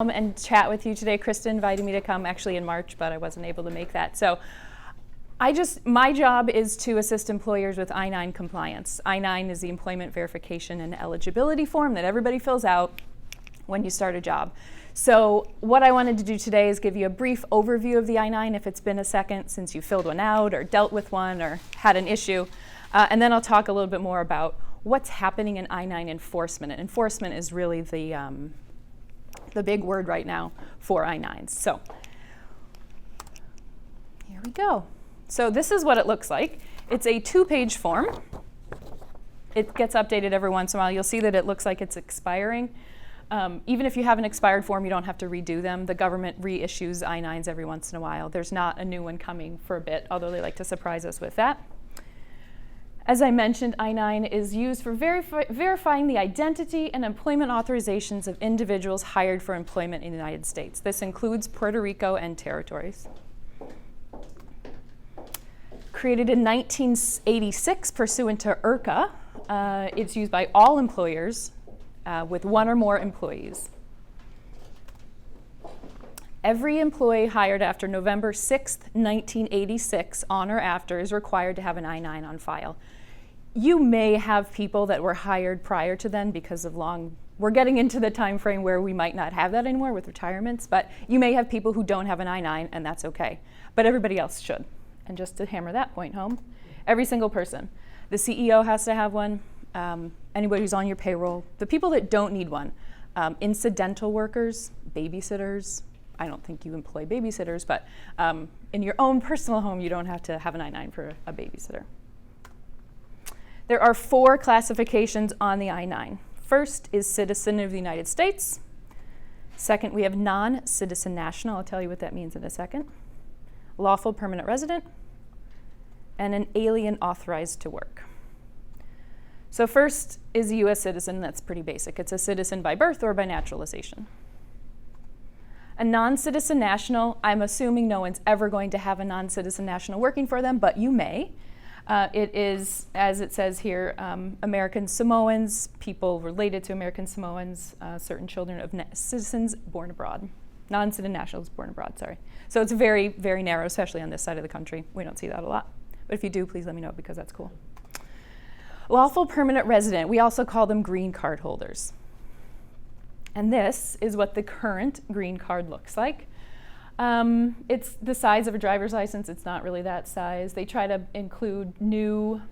And chat with you today. Krista invited me to come actually in March, but I wasn't able to make that. So my job is to assist employers with I-9 compliance. I-9 is the employment verification and eligibility form that everybody fills out when you start a job. So what I wanted to do today is give you a brief overview of the I-9 if it's been a second since you filled one out or dealt with one or had an issue. And then I'll talk a little bit more about what's happening in I-9 enforcement. And enforcement is really the big word right now for I-9s. So here we go. So this is what it looks like. It's a 2-page form. It gets updated every once in a while. You'll see that it looks like it's expiring. Even if you have an expired form, you don't have to redo them. The government reissues I-9s every once in a while. There's not a new one coming for a bit, although they like to surprise us with that. As I mentioned, I-9 is used for verifying the identity and employment authorizations of individuals hired for employment in the United States. This includes Puerto Rico and territories. Created in 1986 pursuant to IRCA, it's used by all employers with one or more employees. Every employee hired after November 6th, 1986, on or after, is required to have an I-9 on file. You may have people that were hired prior to then because of we're getting into the time frame where we might not have that anymore with retirements, but you may have people who don't have an I-9, and that's okay. But everybody else should. And just to hammer that point home, every single person. The CEO has to have one, anybody who's on your payroll. The people that don't need one, incidental workers, babysitters. I don't think you employ babysitters, but in your own personal home, you don't have to have an I-9 for a babysitter. There are 4 classifications on the I-9. First is citizen of the United States. Second, we have non-citizen national. I'll tell you what that means in a second. Lawful permanent resident, and an alien authorized to work. So first is a U.S. citizen. That's pretty basic. It's a citizen by birth or by naturalization. A non-citizen national, I'm assuming no one's ever going to have a non-citizen national working for them, but you may. It is, as it says here, American Samoans, people related to American Samoans, certain children of citizens born abroad. Non-citizen nationals born abroad, sorry. So it's very, very narrow, especially on this side of the country. We don't see that a lot. But if you do, please let me know because that's cool. Lawful permanent resident, we also call them green card holders. And this is what the current green card looks like. It's the size of a driver's license. It's not really that size. They try to include new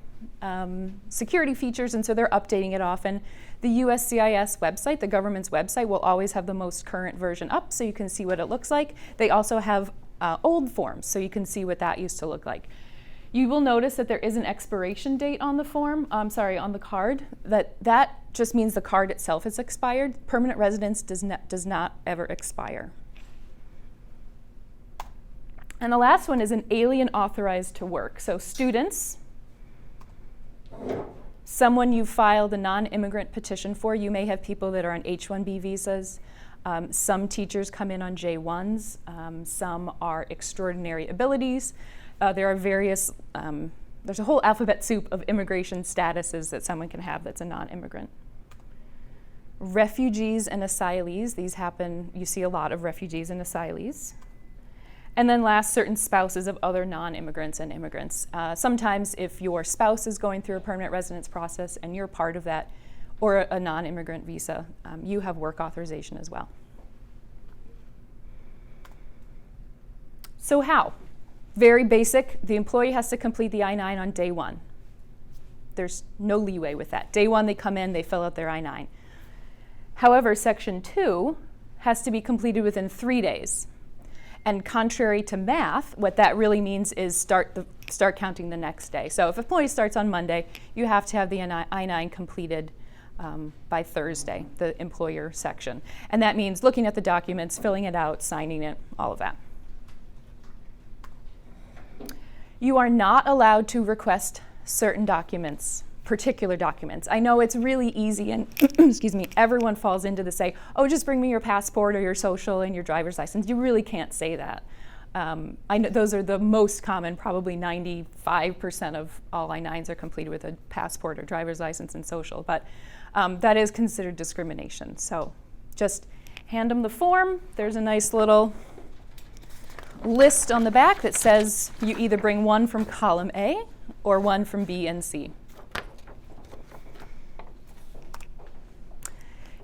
security features, and so they're updating it often. The USCIS website, the government's website, will always have the most current version up so you can see what it looks like. They also have old forms, so you can see what that used to look like. You will notice that there is an expiration date on the form, on the card. That just means the card itself is expired. Permanent residence does not ever expire. And the last one is an alien authorized to work. So students, someone you filed a non-immigrant petition for. You may have people that are on H-1B visas. Some teachers come in on J-1s. Some are extraordinary abilities. There are various, there's a whole alphabet soup of immigration statuses that someone can have that's a non-immigrant. Refugees and asylees, these happen, you see a lot of refugees and asylees. And then last, certain spouses of other non-immigrants and immigrants. Sometimes if your spouse is going through a permanent residence process and you're part of that, or a non-immigrant visa, you have work authorization as well. So how? Very basic. The employee has to complete the I-9 on day 1. There's no leeway with that. Day 1, they come in, they fill out their I-9. However, Section 2 has to be completed within 3 days. And contrary to math, what that really means is start counting the next day. So if an employee starts on Monday, you have to have the I-9 completed by Thursday, the employer section. And that means looking at the documents, filling it out, signing it, all of that. You are not allowed to request certain documents, particular documents. I know it's really easy and excuse me, everyone falls into the say, oh, just bring me your passport or your social and your driver's license. You really can't say that. I know those are the most common, probably 95% of all I-9s are completed with a passport or driver's license and social, but that is considered discrimination. So just Hand them the form. There's a nice little list on the back that says you either bring one from column A or one from B and C.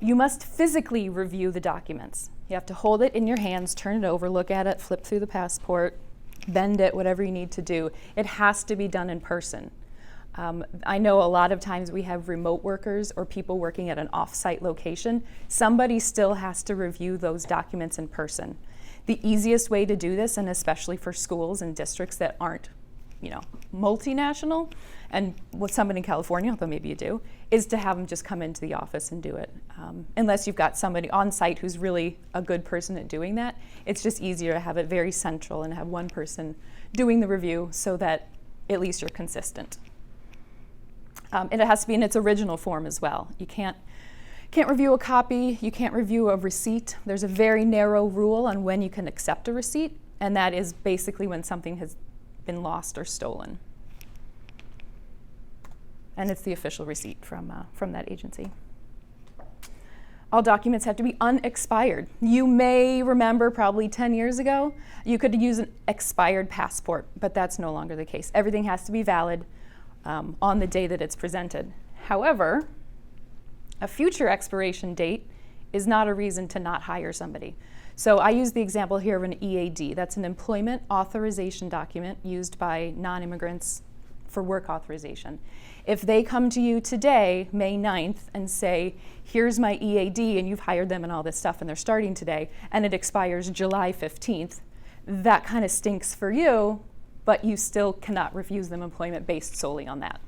You must physically review the documents. You have to hold it in your hands, turn it over, look at it, flip through the passport, bend it, whatever you need to do. It has to be done in person. I know a lot of times we have remote workers or people working at an off-site location. Somebody still has to review those documents in person. The easiest way to do this, and especially for schools and districts that aren't, multinational, and with somebody in California, although maybe you do, is to have them just come into the office and do it. Unless you've got somebody on site who's really a good person at doing that, it's just easier to have it very central and have one person doing the review so that at least you're consistent. And it has to be in its original form as well. You can't review a copy, you can't review a receipt. There's a very narrow rule on when you can accept a receipt, and that is basically when something has been lost or stolen. And it's the official receipt from that agency. All documents have to be unexpired. You may remember probably 10 years ago, you could use an expired passport, but that's no longer the case. Everything has to be valid on the day that it's presented. However, a future expiration date is not a reason to not hire somebody. So I use the example here of an EAD. That's an employment authorization document used by non-immigrants for work authorization. If they come to you today, May 9th, and say, here's my EAD, and you've hired them and all this stuff, and they're starting today, and it expires July 15th, that kind of stinks for you, but you still cannot refuse them employment based solely on that.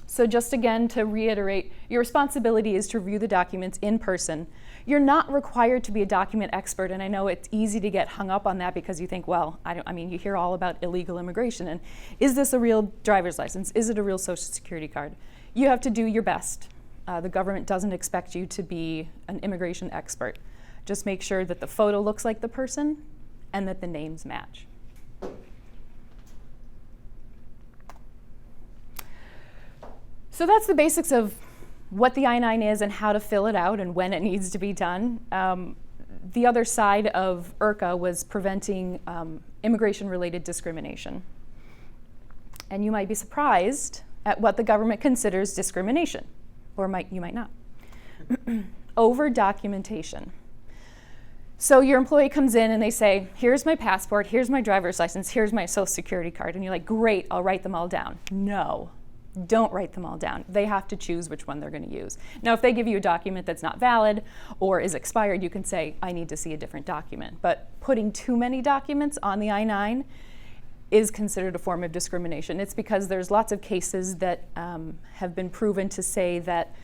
So just again to reiterate, your responsibility is to review the documents in person. You're not required to be a document expert, and I know it's easy to get hung up on that because you think, well, you hear all about illegal immigration, and is this a real driver's license? Is it a real social security card? You have to do your best. The government doesn't expect you to be an immigration expert. Just make sure that the photo looks like the person and that the names match. So that's the basics of what the I-9 is and how to fill it out and when it needs to be done. The other side of IRCA was preventing immigration-related discrimination. And you might be surprised at what the government considers discrimination, or you might not. Over-documentation. So your employee comes in and they say, here's my passport, here's my driver's license, here's my social security card. And you're like, great, I'll write them all down. No. Don't write them all down. They have to choose which one they're going to use. Now, if they give you a document that's not valid or is expired, you can say, I need to see a different document. But putting too many documents on the I-9 is considered a form of discrimination. It's because there's lots of cases that have been proven to say that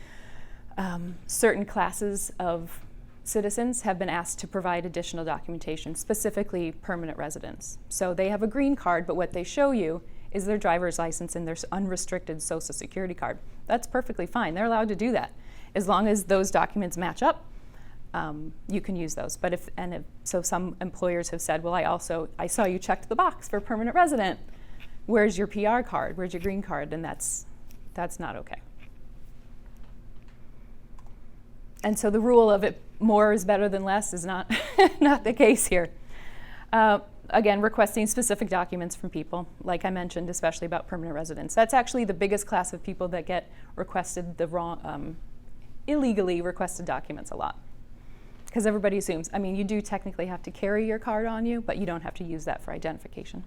certain classes of citizens have been asked to provide additional documentation, specifically permanent residents. So they have a green card, but what they show you is their driver's license and their unrestricted social security card. That's perfectly fine. They're allowed to do that. As long as those documents match up, you can use those. But so some employers have said, well, I saw you checked the box for permanent resident. Where's your PR card? Where's your green card? And that's not okay. And so the rule of it more is better than less is not, not the case here. Again, requesting specific documents from people, like I mentioned, especially about permanent residents. That's actually the biggest class of people that get requested the wrong, illegally requested documents a lot. Because everybody assumes, you do technically have to carry your card on you, but you don't have to use that for identification.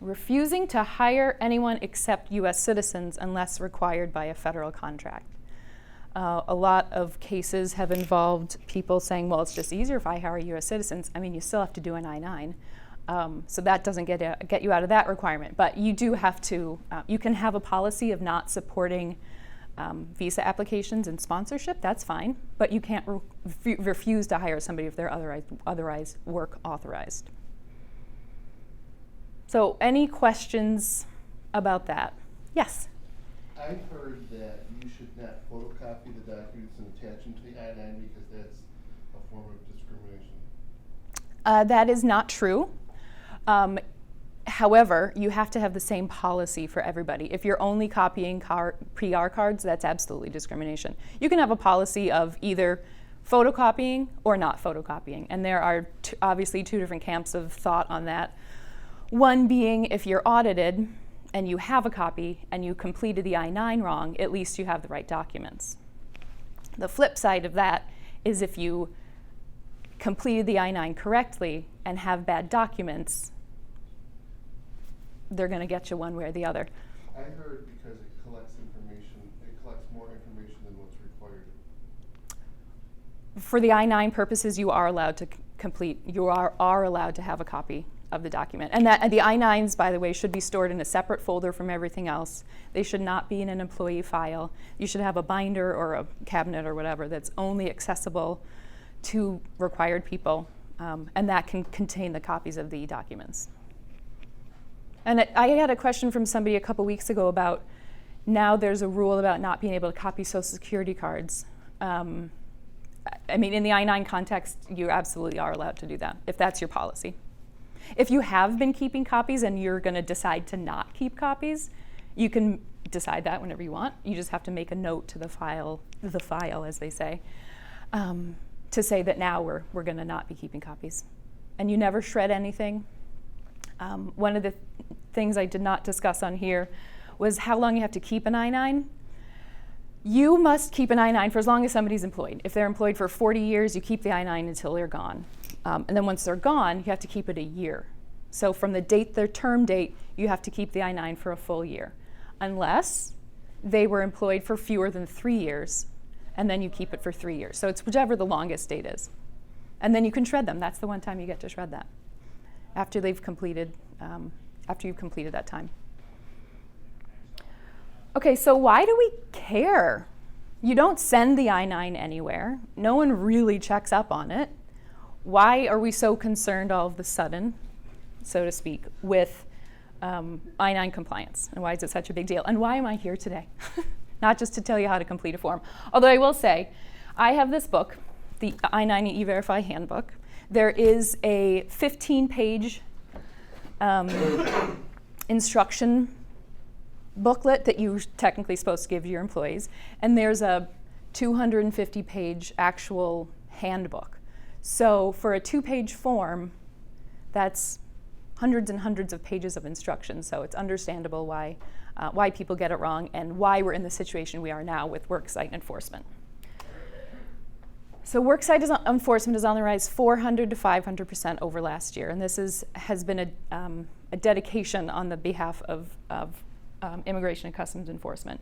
Refusing to hire anyone except U.S. citizens unless required by a federal contract. A lot of cases have involved people saying, well, it's just easier if I hire U.S. citizens. You still have to do an I-9. So that doesn't get you out of that requirement. But you do have to, you can have a policy of not supporting visa applications and sponsorship. That's fine. But you can't refuse to hire somebody if they're otherwise work authorized. So any questions about that? Yes? I've heard that you should not photocopy the documents and attach them to the I-9 because that's a form of discrimination. That is not true. However, you have to have the same policy for everybody. If you're only copying PR cards, that's absolutely discrimination. You can have a policy of either photocopying or not photocopying, and there are obviously two different camps of thought on that. One being, if you're audited and you have a copy and you completed the I-9 wrong, at least you have the right documents. The flip side of that is if you completed the I-9 correctly and have bad documents, they're going to get you one way or the other. I heard because it collects information, it collects more information than what's required. For the I-9 purposes, you are allowed to complete, you are allowed to have a copy of the document. And the I-9s, by the way, should be stored in a separate folder from everything else. They should not be in an employee file. You should have a binder or a cabinet or whatever that's only accessible to required people, and that can contain the copies of the documents. And I had a question from somebody a couple weeks ago about now there's a rule about not being able to copy Social Security cards. I mean, in the I-9 context, you absolutely are allowed to do that, if that's your policy. If you have been keeping copies and you're going to decide to not keep copies, you can decide that whenever you want. You just have to make a note to the file as they say, to say that now we're going to not be keeping copies. And you never shred anything. One of the things I did not discuss on here was how long you have to keep an I-9. You must keep an I-9 for as long as somebody's employed. If they're employed for 40 years, you keep the I-9 until they're gone. And then once they're gone, you have to keep it a year. So from the date, their term date, you have to keep the I-9 for a full year. Unless they were employed for fewer than 3 years, and then you keep it for 3 years. So it's whichever the longest date is. And then you can shred them. That's the one time you get to shred that, after they've completed, after you've completed that time. Okay, so why do we care? You don't send the I-9 anywhere. No one really checks up on it. Why are we so concerned all of a sudden, so to speak, with I-9 compliance? And why is it such a big deal? And why am I here today? Not just to tell you how to complete a form. Although I will say, I have this book, the I-9 E-Verify Handbook. There is a 15-page instruction booklet that you're technically supposed to give to your employees, and there's a 250-page actual handbook. So for a 2-page form, that's hundreds and hundreds of pages of instructions, so it's understandable why people get it wrong and why we're in the situation we are now with worksite enforcement. So worksite enforcement is on the rise 400 to 500% over last year, and this has been a dedication on the behalf of Immigration and Customs Enforcement.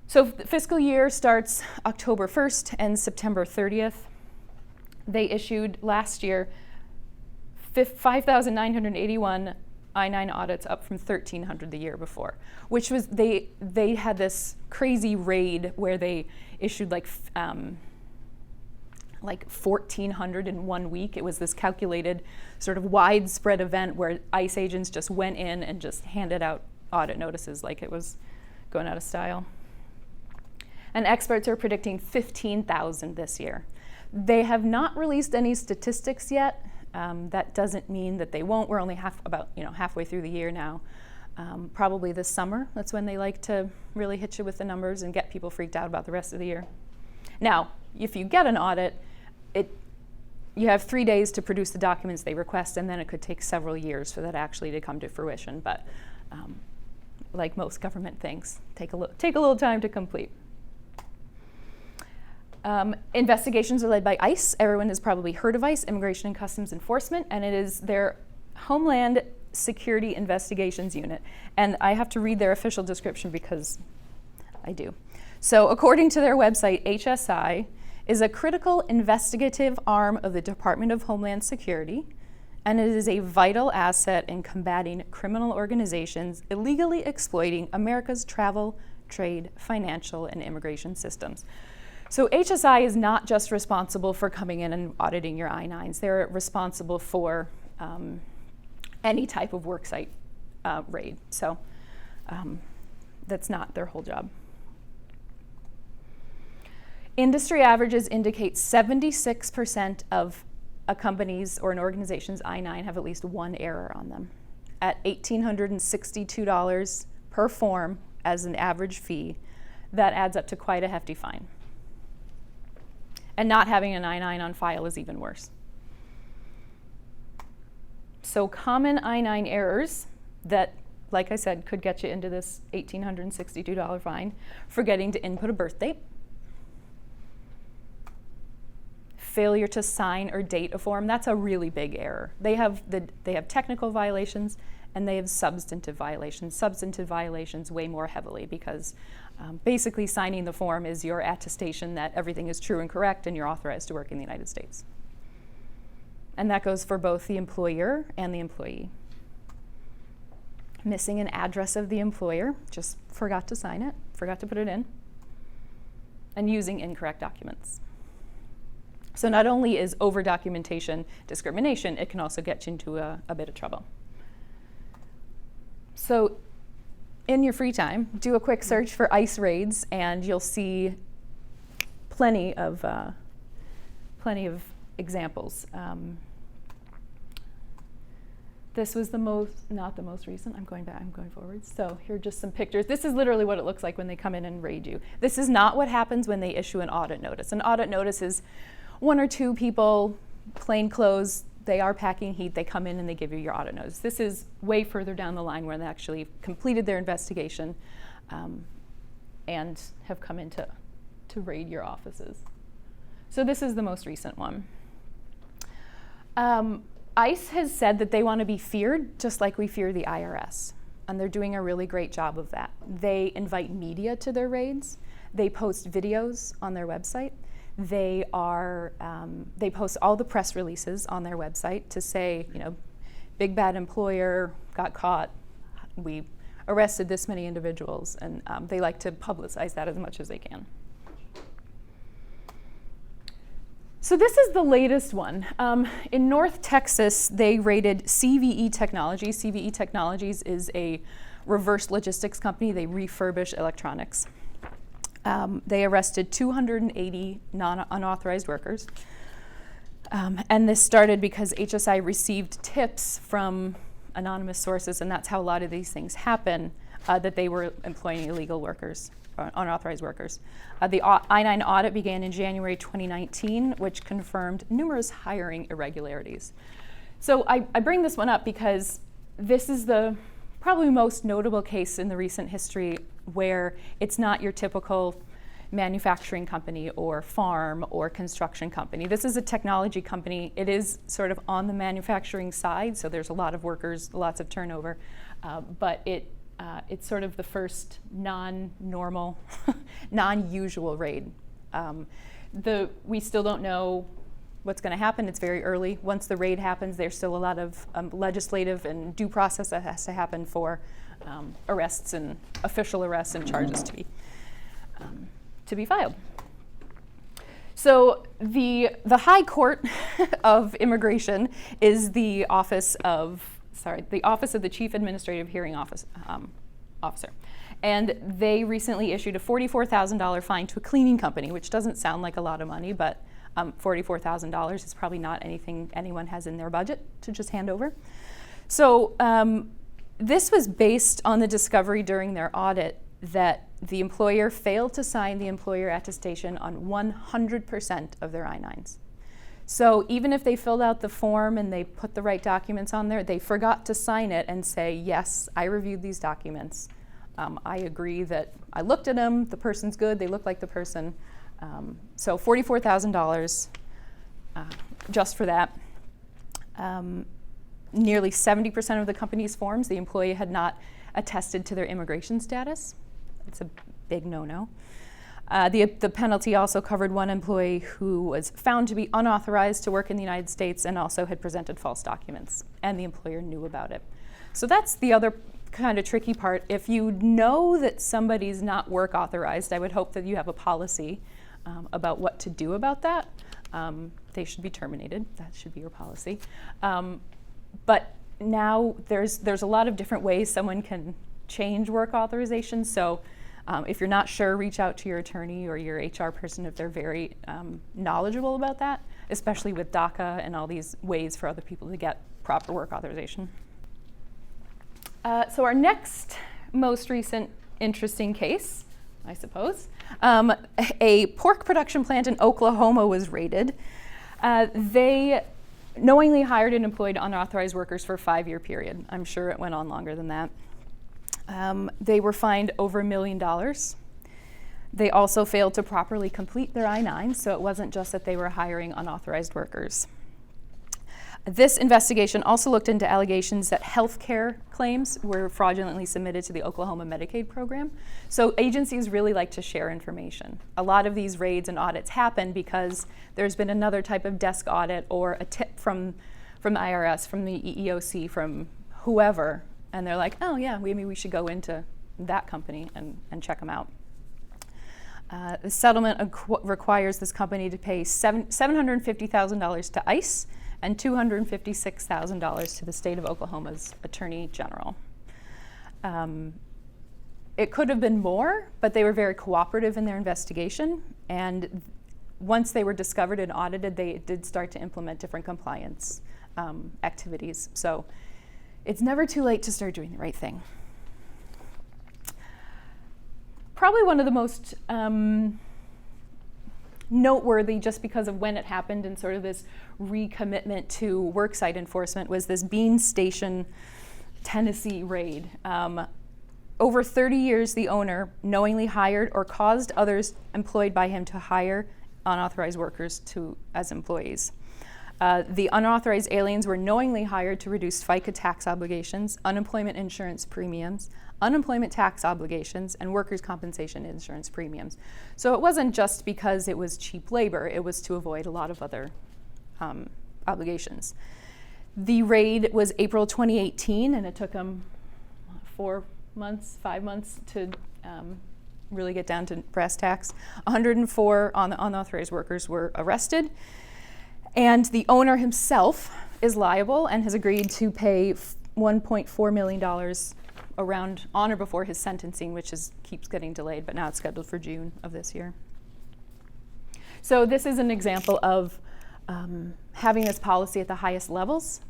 So the fiscal year starts October 1st and September 30th. They issued last year 5,981 I-9 audits, up from 1,300 the year before, which was, they had this crazy raid where they issued like 1,400 in 1 week. It was this calculated sort of widespread event where ICE agents just went in and just handed out audit notices like it was going out of style. And experts are predicting 15,000 this year. They have not released any statistics yet. That doesn't mean that they won't. We're only halfway through the year now. Probably this summer, that's when they like to really hit you with the numbers and get people freaked out about the rest of the year. Now, if you get an audit, you have 3 days to produce the documents they request, and then it could take several years for that actually to come to fruition. But like most government things, take a little time to complete. Investigations are led by ICE. Everyone has probably heard of ICE, Immigration and Customs Enforcement, and it is their Homeland Security Investigations Unit. And I have to read their official description because I do. So according to their website, HSI is a critical investigative arm of the Department of Homeland Security, and it is a vital asset in combating criminal organizations illegally exploiting America's travel, trade, financial, and immigration systems. So HSI is not just responsible for coming in and auditing your I-9s. They're responsible for any type of worksite raid. So that's not their whole job. Industry averages indicate 76% of a company's or an organization's I-9 have at least one error on them. at $1,862 per form as an average fee, that adds up to quite a hefty fine. And not having an I-9 on file is even worse. So common I-9 errors that, like I said, could get you into this $1,862 fine: forgetting to input a birth date, failure to sign or date a form. That's a really big error. They have technical violations and they have substantive violations. Substantive violations weigh more heavily because basically signing the form is your attestation that everything is true and correct and you're authorized to work in the United States. And that goes for both the employer and the employee. Missing an address of the employer, just forgot to sign it, forgot to put it in, and using incorrect documents. So not only is over-documentation discrimination, it can also get you into a bit of trouble. So in your free time, do a quick search for IRS Raids, and you'll see plenty of examples. This was not the most recent. I'm going forward. So here are just some pictures. This is literally what it looks like when they come in and raid you. This is not what happens when they issue an audit notice. An audit notice is one or two people, plain clothes, they are packing heat, they come in and they give you your audit notice. This is way further down the line where they actually completed their investigation and have come in to raid your offices. So this is the most recent one. ICE has said that they want to be feared just like we fear the IRS, and they're doing a really great job of that. They invite media to their raids. They post videos on their website. They post all the press releases on their website to say, big bad employer got caught. We arrested this many individuals, and they like to publicize that as much as they can. So this is the latest one. In North Texas, they raided CVE Technologies. CVE Technologies is a reverse logistics company. They refurbish electronics. They arrested 280 unauthorized workers. And this started because HSI received tips from anonymous sources, and that's how a lot of these things happen, that they were employing illegal workers, unauthorized workers. The I-9 audit began in January 2019, which confirmed numerous hiring irregularities. So I bring this one up because this is the probably most notable case in the recent history where it's not your typical manufacturing company or farm or construction company. This is a technology company. It is sort of on the manufacturing side, so there's a lot of workers, lots of turnover, but it's sort of the first non-normal, non-usual raid. We still don't know what's going to happen. It's very early. Once the raid happens, there's still a lot of legislative and due process that has to happen for arrests and official arrests and charges to be filed. So the High Court of Immigration is the office of the Chief Administrative Hearing Officer. And they recently issued a $44,000 fine to a cleaning company, which doesn't sound like a lot of money, but $44,000 is probably not anything anyone has in their budget to just hand over. So this was based on the discovery during their audit that the employer failed to sign the employer attestation on 100% of their I-9s. So even if they filled out the form and they put the right documents on there, they forgot to sign it and say, yes, I reviewed these documents. I agree that I looked at them, the person's good, they look like the person. So $44,000 just for that. Nearly 70% of the company's forms, the employee had not attested to their immigration status. It's a big no-no. The penalty also covered one employee who was found to be unauthorized to work in the United States and also had presented false documents, and the employer knew about it. So that's the other kind of tricky part. If you know that somebody's not work authorized, I would hope that you have a policy about what to do about that. They should be terminated. That should be your policy. But now there's a lot of different ways someone can change work authorization. So if you're not sure, reach out to your attorney or your HR person if they're very knowledgeable about that, especially with DACA and all these ways for other people to get proper work authorization. So our next most recent interesting case, I suppose, a pork production plant in Oklahoma was raided. They knowingly hired and employed unauthorized workers for a 5-year period. I'm sure it went on longer than that. They were fined over $1 million. They also failed to properly complete their I-9, so it wasn't just that they were hiring unauthorized workers. This investigation also looked into allegations that health care claims were fraudulently submitted to the Oklahoma Medicaid program. So agencies really like to share information. A lot of these raids and audits happen because there's been another type of desk audit or a tip from the IRS, from the EEOC, from whoever, and they're like, oh yeah, maybe we should go into that company and check them out. The settlement requires this company to pay $750,000 to ICE and $256,000 to the state of Oklahoma's Attorney General. It could have been more, but they were very cooperative in their investigation, and once they were discovered and audited, they did start to implement different compliance activities. So it's never too late to start doing the right thing. Probably one of the most noteworthy, just because of when it happened and sort of this recommitment to worksite enforcement, was this Bean Station, Tennessee raid. Over 30 years, the owner knowingly hired or caused others employed by him to hire unauthorized workers as employees. The unauthorized aliens were knowingly hired to reduce FICA tax obligations, unemployment insurance premiums, unemployment tax obligations, and workers' compensation insurance premiums. So it wasn't just because it was cheap labor, it was to avoid a lot of other obligations. The raid was April 2018, and it took them 5 months to really get down to brass tacks. 104 unauthorized workers were arrested, and the owner himself is liable and has agreed to pay $1.4 million around on or before his sentencing, which keeps getting delayed, but now it's scheduled for June of this year. So this is an example of having this policy at the highest levels.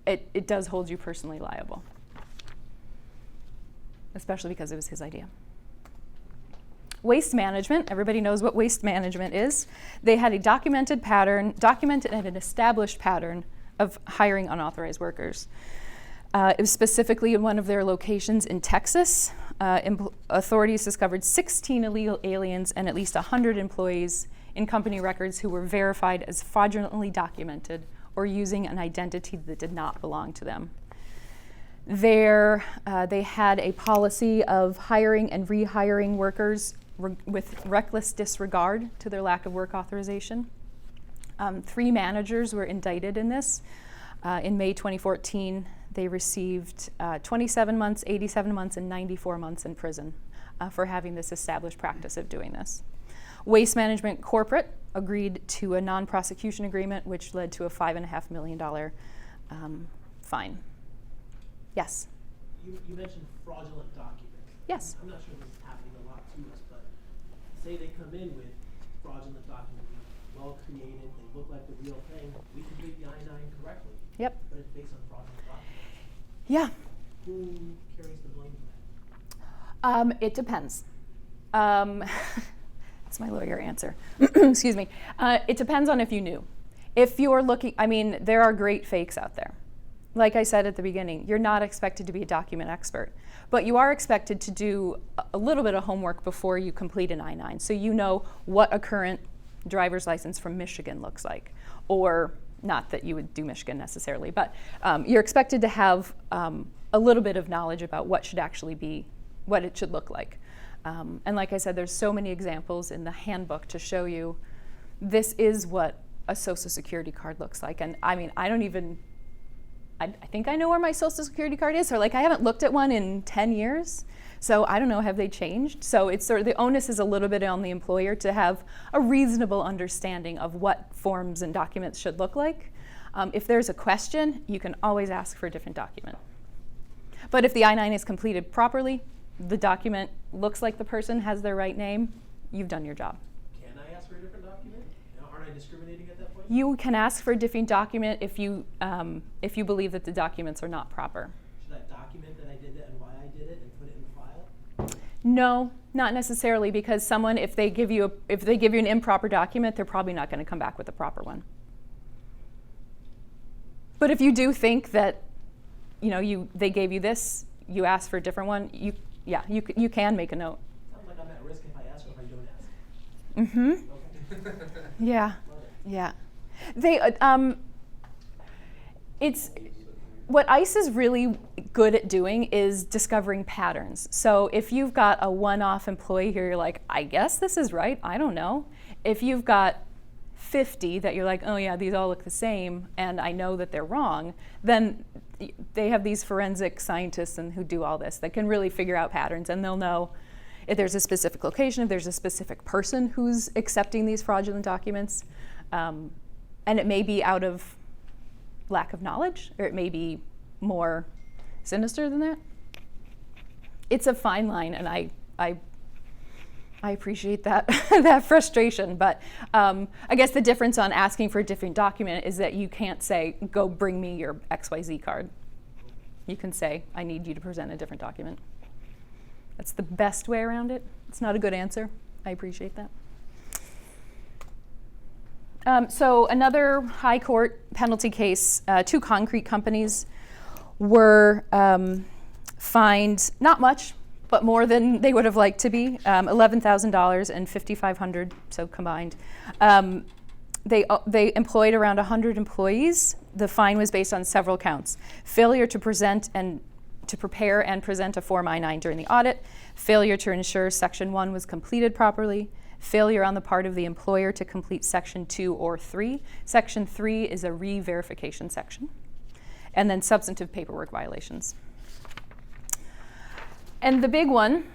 It does hold you personally liable, especially because it was his idea. Waste management, everybody knows what waste management is. They had a documented and an established pattern of hiring unauthorized workers. It was specifically in one of their locations in Texas. Authorities discovered 16 illegal aliens and at least 100 employees in company records who were verified as fraudulently documented or using an identity that did not belong to them. They had a policy of hiring and rehiring workers with reckless disregard to their lack of work authorization. 3 managers were indicted in this. In May 2014, they received 27 months, 87 months, and 94 months in prison for having this established practice of doing this. Waste Management Corporate agreed to a non-prosecution agreement, which led to a $5.5 million fine. Yes? You mentioned fraudulent documents. Yes. I'm not sure this is happening a lot to us, but say they come in with fraudulent documents, well created, they look like the real thing, we complete the I-9 correctly. Yep. But it's based on fraudulent documents. Yeah. Who carries the blame for that? It depends. That's my lawyer answer. Excuse me. It depends on if you knew. If you're looking, there are great fakes out there. Like I said at the beginning, you're not expected to be a document expert, but you are expected to do a little bit of homework before you complete an I-9, so you know what a current driver's license from Michigan looks like, or not that you would do Michigan necessarily, but you're expected to have a little bit of knowledge about what should actually be, what it should look like. And like I said, there's so many examples in the handbook to show you this is what a Social Security card looks like. And I think I know where my Social Security card is, or I haven't looked at one in 10 years, so I don't know, have they changed? So it's sort of, the onus is a little bit on the employer to have a reasonable understanding of what forms and documents should look like. If there's a question, you can always ask for a different document. But if the I-9 is completed properly, the document looks like the person has their right name, you've done your job. Can I ask for a different document? Aren't I discriminating at that point? You can ask for a different document if you believe that the documents are not proper. Should I document that I did that in No, not necessarily, because someone, if they give you an improper document, they're probably not going to come back with a proper one. But if you do think that, they gave you this, you asked for a different one, you can make a note. Sounds like I'm at risk if I ask or if I don't ask. Mm-hmm. Okay. Yeah. Yeah. It's what ICE is really good at doing is discovering patterns. So if you've got a one-off employee here, you're like, I guess this is right, I don't know. If you've got 50 that you're like, oh yeah, these all look the same, and I know that they're wrong, then they have these forensic scientists who do all this that can really figure out patterns, and they'll know if there's a specific location, if there's a specific person who's accepting these fraudulent documents. And it may be out of lack of knowledge, or it may be more sinister than that. It's a fine line, and I appreciate that that frustration. But I guess the difference on asking for a different document is that you can't say, go bring me your XYZ card. You can say, I need you to present a different document. That's the best way around it. It's not a good answer. I appreciate that. So another high court penalty case, 2 concrete companies were fined, not much, but more than they would have liked to be, $11,000 and $5,500, so combined. They employed around 100 employees. The fine was based on several counts: failure to prepare and present a Form I-9 during the audit, failure to ensure Section 1 was completed properly, failure on the part of the employer to complete Section 2 or 3. Section 3 is a re-verification section. And then substantive paperwork violations. And the big one,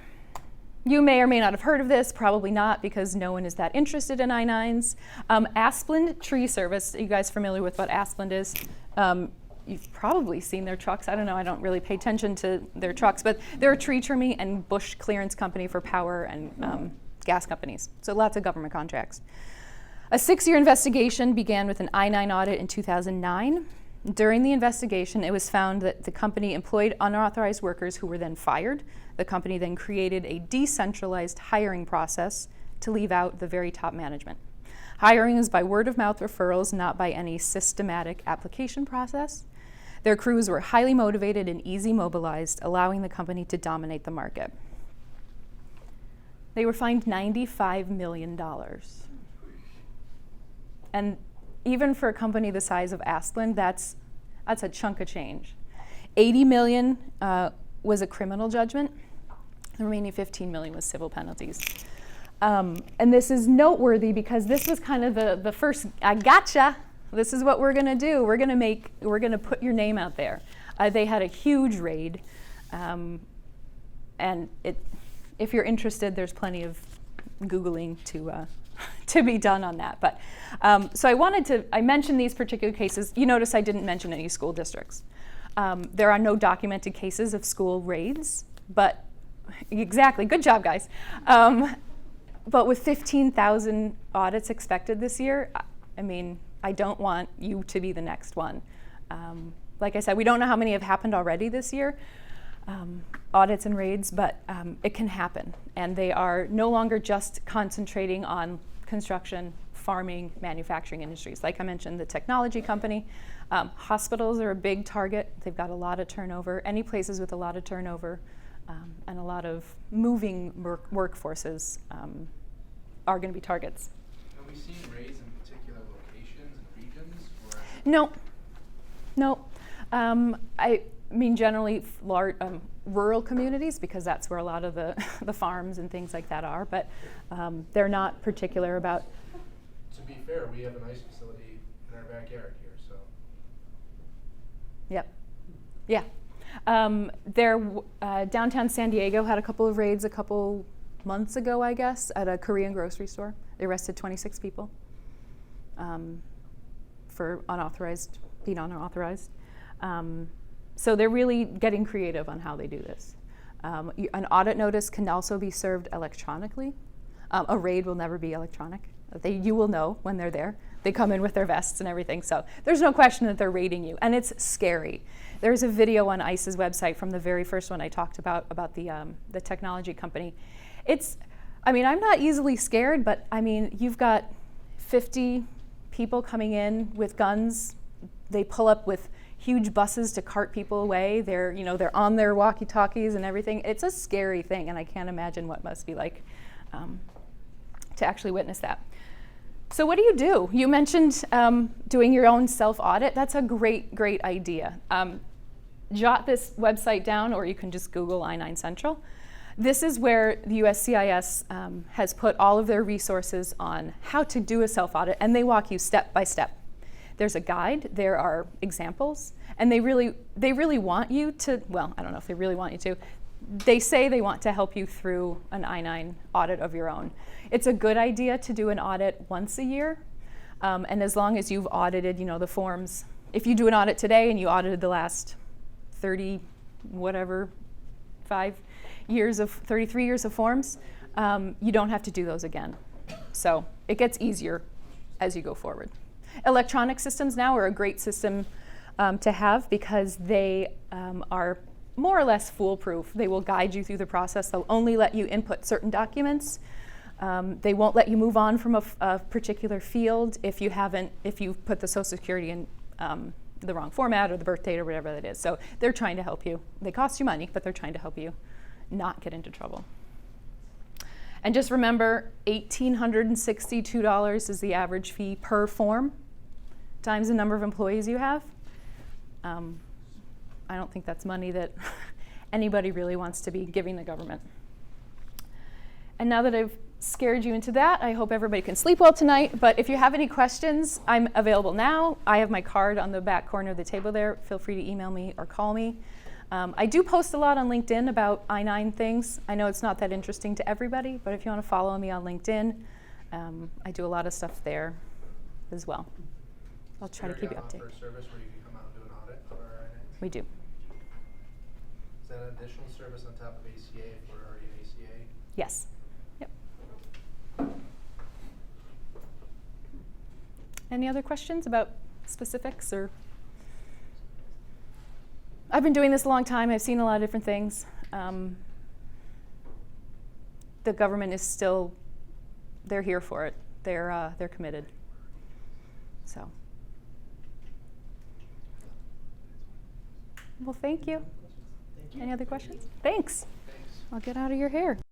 you may or may not have heard of this, probably not, because no one is that interested in I-9s. Asplund Tree Service, are you guys familiar with what Asplund is? You've probably seen their trucks. I don't know, I don't really pay attention to their trucks, but they're a tree trimming and bush clearance company for power and gas companies. So lots of government contracts. A 6-year investigation began with an I-9 audit in 2009. During the investigation, it was found that the company employed unauthorized workers who were then fired. The company then created a decentralized hiring process to leave out the very top management. Hiring is by word-of-mouth referrals, not by any systematic application process. Their crews were highly motivated and easy mobilized, allowing the company to dominate the market. They were fined $95 million. And even for a company the size of Asplund, that's a chunk of change. $80 million was a criminal judgment. The remaining $15 million was civil penalties. And this is noteworthy because this was kind of the first, I gotcha, this is what we're gonna do. We're gonna put your name out there. They had a huge raid, and if you're interested, there's plenty of Googling to be done on that. But so I mentioned these particular cases. You notice I didn't mention any school districts. There are no documented cases of school raids, but exactly, good job, guys. But with 15,000 audits expected this year, I mean, I don't want you to be the next one. Like I said, we don't know how many have happened already this year, audits and raids, but it can happen. And they are no longer just concentrating on construction, farming, manufacturing industries. Like I mentioned, the technology company. Hospitals are a big target. They've got a lot of turnover. Any places with a lot of turnover and a lot of moving workforces are going to be targets. Have we seen raids in particular locations and regions? Or? No. I mean generally rural communities, because that's where a lot of the farms and things like that are, but they're not particular about. To be fair, we have an ice facility in our backyard here, so. Yep. Yeah. Downtown San Diego had a couple of raids a couple months ago, I guess, at a Korean grocery store. They arrested 26 people for being unauthorized. So they're really getting creative on how they do this. An audit notice can also be served electronically. A raid will never be electronic. You will know when they're there. They come in with their vests and everything, so there's no question that they're raiding you, and it's scary. There's a video on ICE's website from the very first one I talked about the technology company. I mean, I'm not easily scared, but I mean, you've got 50 people coming in with guns. They pull up with huge buses to cart people away. They're on their walkie-talkies and everything. It's a scary thing, and I can't imagine what it must be like to actually witness that. So what do? You mentioned doing your own self-audit. That's a great, great idea. Jot this website down, or you can just Google I-9 Central. This is where the USCIS has put all of their resources on how to do a self-audit, and they walk you step by step. There's a guide, there are examples, and they really want you to, well, I don't know if they really want you to, they say they want to help you through an I-9 audit of your own. It's a good idea to do an audit once a year, and as long as you've audited, the forms. If you do an audit today and you audited the last 33 years of forms, you don't have to do those again. So it gets easier as you go forward. Electronic systems now are a great system to have because they are more or less foolproof. They will guide you through the process. They'll only let you input certain documents. They won't let you move on from a particular field if you've put the Social Security in the wrong format or the birth date or whatever that is. So they're trying to help you. They cost you money, but they're trying to help you not get into trouble. And just remember, $1,862 is the average fee per form, times the number of employees you have. I don't think that's money that anybody really wants to be giving the government. And now that I've scared you into that, I hope everybody can sleep well tonight. But if you have any questions, I'm available now. I have my card on the back corner of the table there. Feel free to email me or call me. I do post a lot on LinkedIn about I-9 things. I know it's not that interesting to everybody, but if you want to follow me on LinkedIn, I do a lot of stuff there as well. I'll try to keep you updated. Offer a service where you can come out and do an audit of our I-9s? We do. Is that an additional service on top of ACA if we're already in ACA? Yes. Yep. Any other questions about specifics or? I've been doing this a long time. I've seen a lot of different things. The government is still, they're here for it. They're committed. So. Well, thank you. Thank you. Any other questions? Thanks. Thanks. I'll get out of your hair.